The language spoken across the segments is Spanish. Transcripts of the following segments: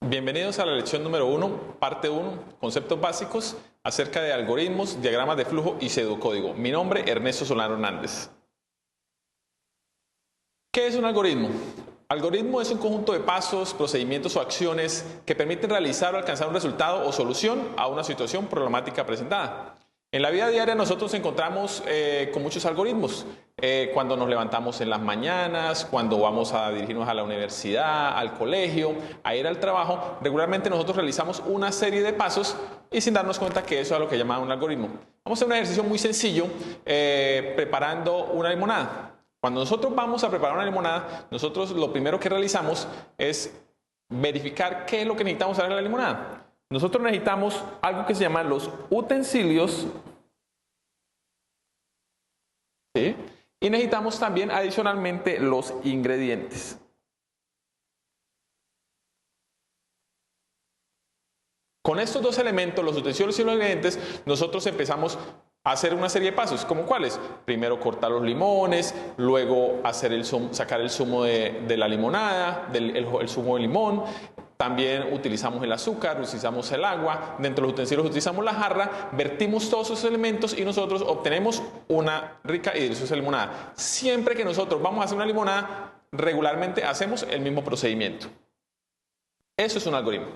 Bienvenidos a la lección número 1, parte 1, conceptos básicos acerca de algoritmos, diagramas de flujo y pseudocódigo. Mi nombre es Ernesto Solano Hernández. ¿Qué es un algoritmo? Algoritmo es un conjunto de pasos, procedimientos o acciones que permiten realizar o alcanzar un resultado o solución a una situación problemática presentada. En la vida diaria nosotros nos encontramos con muchos algoritmos. Cuando nos levantamos en las mañanas, cuando vamos a dirigirnos a la universidad, al colegio, a ir al trabajo, regularmente nosotros realizamos una serie de pasos y sin darnos cuenta que eso es lo que llamamos un algoritmo. Vamos a hacer un ejercicio muy sencillo preparando una limonada. Cuando nosotros vamos a preparar una limonada, nosotros lo primero que realizamos es verificar qué es lo que necesitamos hacer en la limonada. Nosotros necesitamos algo que se llama los utensilios, ¿sí? Y necesitamos también adicionalmente los ingredientes. Con estos dos elementos, los utensilios y los ingredientes, nosotros empezamos a hacer una serie de pasos, ¿como cuáles? Primero cortar los limones, luego hacer sacar el zumo de la limonada, el zumo de limón. También utilizamos el azúcar, utilizamos el agua, dentro de los utensilios utilizamos la jarra, vertimos todos esos elementos y nosotros obtenemos una rica y deliciosa limonada. Siempre que nosotros vamos a hacer una limonada, regularmente hacemos el mismo procedimiento. Eso es un algoritmo.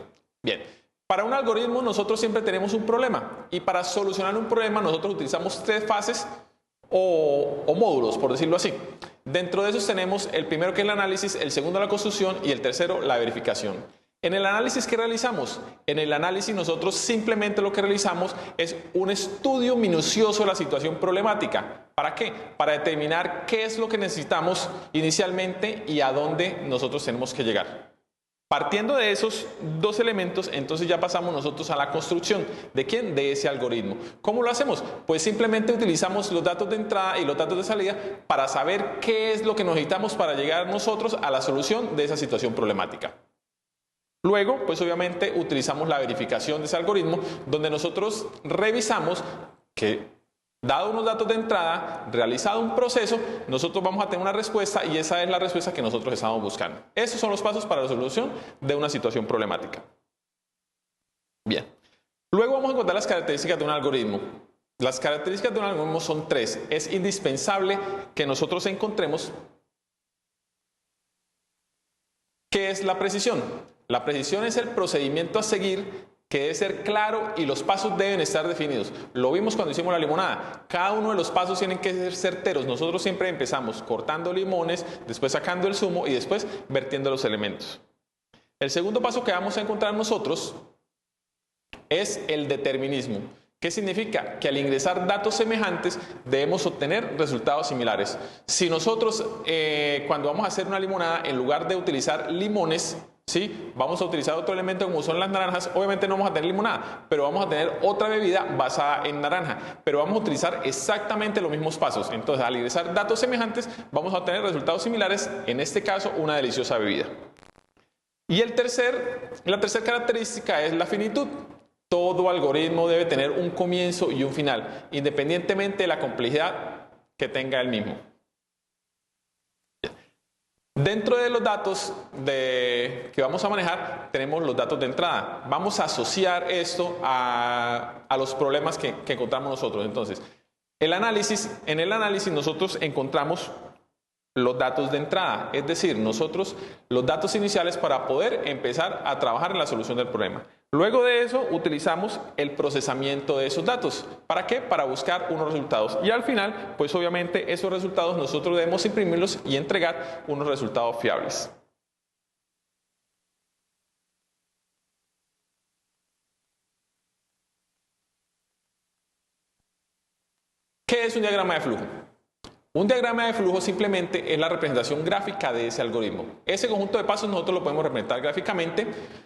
Bien, para un algoritmo nosotros siempre tenemos un problema y para solucionar un problema nosotros utilizamos tres fases o módulos, por decirlo así. Dentro de esos tenemos el primero que es el análisis, el segundo la construcción y el tercero la verificación. En el análisis, ¿qué realizamos? En el análisis nosotros simplemente lo que realizamos es un estudio minucioso de la situación problemática. ¿Para qué? Para determinar qué es lo que necesitamos inicialmente y a dónde nosotros tenemos que llegar. Partiendo de esos dos elementos, entonces ya pasamos nosotros a la construcción. ¿De quién? De ese algoritmo. ¿Cómo lo hacemos? Pues simplemente utilizamos los datos de entrada y los datos de salida para saber qué es lo que necesitamos para llegar nosotros a la solución de esa situación problemática. Luego, pues obviamente utilizamos la verificación de ese algoritmo, donde nosotros revisamos que, dado unos datos de entrada, realizado un proceso, nosotros vamos a tener una respuesta y esa es la respuesta que nosotros estamos buscando. Esos son los pasos para la solución de una situación problemática. Bien. Luego vamos a encontrar las características de un algoritmo. Las características de un algoritmo son tres. Es indispensable que nosotros encontremos ¿qué es la precisión? La precisión es el procedimiento a seguir que debe ser claro y los pasos deben estar definidos. Lo vimos cuando hicimos la limonada. Cada uno de los pasos tienen que ser certeros. Nosotros siempre empezamos cortando limones, después sacando el zumo y después vertiendo los elementos. El segundo paso que vamos a encontrar nosotros es el determinismo. ¿Qué significa? Que al ingresar datos semejantes debemos obtener resultados similares. Si nosotros cuando vamos a hacer una limonada, en lugar de utilizar limones, ¿sí? Vamos a utilizar otro elemento como son las naranjas, obviamente no vamos a tener limonada, pero vamos a tener otra bebida basada en naranja, pero vamos a utilizar exactamente los mismos pasos. Entonces, al ingresar datos semejantes, vamos a obtener resultados similares, en este caso, una deliciosa bebida. Y la tercera característica es la finitud. Todo algoritmo debe tener un comienzo y un final, independientemente de la complejidad que tenga el mismo. Dentro de los datos que vamos a manejar, tenemos los datos de entrada. Vamos a asociar esto a los problemas que encontramos nosotros. Entonces, en el análisis nosotros encontramos los datos de entrada, es decir, nosotros los datos iniciales para poder empezar a trabajar en la solución del problema. Luego de eso utilizamos el procesamiento de esos datos. ¿Para qué? Para buscar unos resultados. Y al final, pues obviamente esos resultados nosotros debemos imprimirlos y entregar unos resultados fiables. ¿Qué es un diagrama de flujo? Un diagrama de flujo simplemente es la representación gráfica de ese algoritmo. Ese conjunto de pasos nosotros lo podemos representar gráficamente.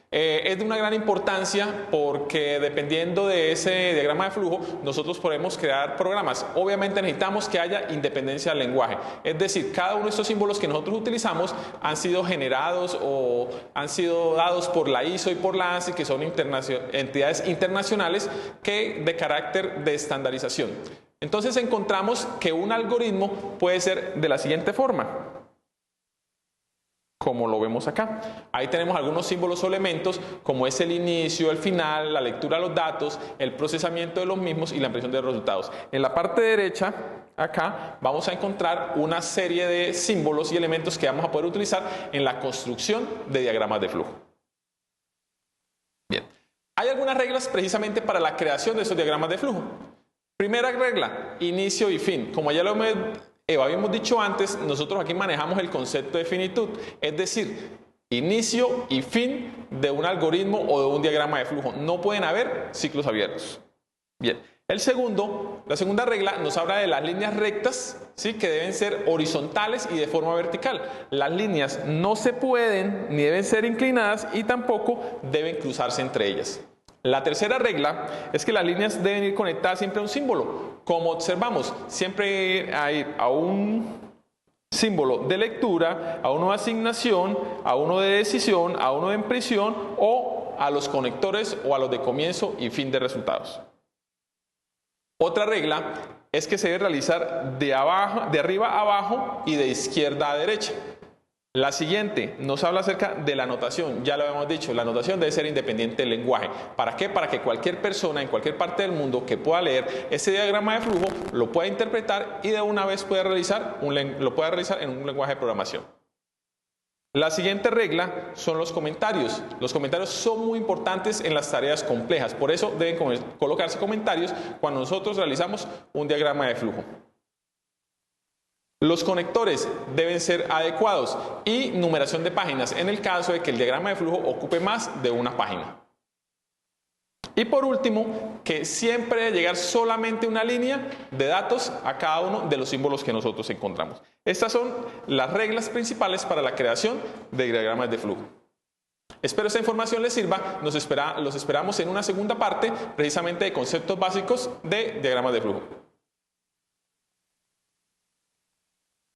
Es de una gran importancia porque dependiendo de ese diagrama de flujo nosotros podemos crear programas. Obviamente necesitamos que haya independencia del lenguaje. Es decir, cada uno de estos símbolos que nosotros utilizamos han sido generados o han sido dados por la ISO y por la ANSI, que son entidades internacionales de carácter de estandarización. Entonces encontramos que un algoritmo puede ser de la siguiente forma. como lo vemos acá. Ahí tenemos algunos símbolos o elementos como es el inicio, el final, la lectura de los datos, el procesamiento de los mismos y la impresión de los resultados. En la parte derecha, acá, vamos a encontrar una serie de símbolos y elementos que vamos a poder utilizar en la construcción de diagramas de flujo. Bien, hay algunas reglas precisamente para la creación de esos diagramas de flujo. Primera regla, inicio y fin. Como ya lo habíamos dicho antes, nosotros aquí manejamos el concepto de finitud, es decir, inicio y fin de un algoritmo o de un diagrama de flujo. No pueden haber ciclos abiertos. Bien, la segunda regla nos habla de las líneas rectas, ¿sí? Que deben ser horizontales y de forma vertical. Las líneas no se pueden ni deben ser inclinadas y tampoco deben cruzarse entre ellas. La tercera regla es que las líneas deben ir conectadas siempre a un símbolo. Como observamos, siempre hay a un símbolo de lectura, a uno de asignación, a uno de decisión, a uno de impresión o a los conectores o a los de comienzo y fin de resultados. Otra regla es que se debe realizar de arriba a abajo y de izquierda a derecha. La siguiente nos habla acerca de la notación. Ya lo habíamos dicho, la notación debe ser independiente del lenguaje. ¿Para qué? Para que cualquier persona en cualquier parte del mundo que pueda leer ese diagrama de flujo lo pueda interpretar y de una vez lo pueda realizar en un lenguaje de programación. La siguiente regla son los comentarios. Los comentarios son muy importantes en las tareas complejas. Por eso deben colocarse comentarios cuando nosotros realizamos un diagrama de flujo. Los conectores deben ser adecuados y numeración de páginas en el caso de que el diagrama de flujo ocupe más de una página. Y por último, que siempre debe llegar solamente una línea de datos a cada uno de los símbolos que nosotros encontramos. Estas son las reglas principales para la creación de diagramas de flujo. Espero esta información les sirva. Los esperamos en una segunda parte, precisamente de conceptos básicos de diagramas de flujo.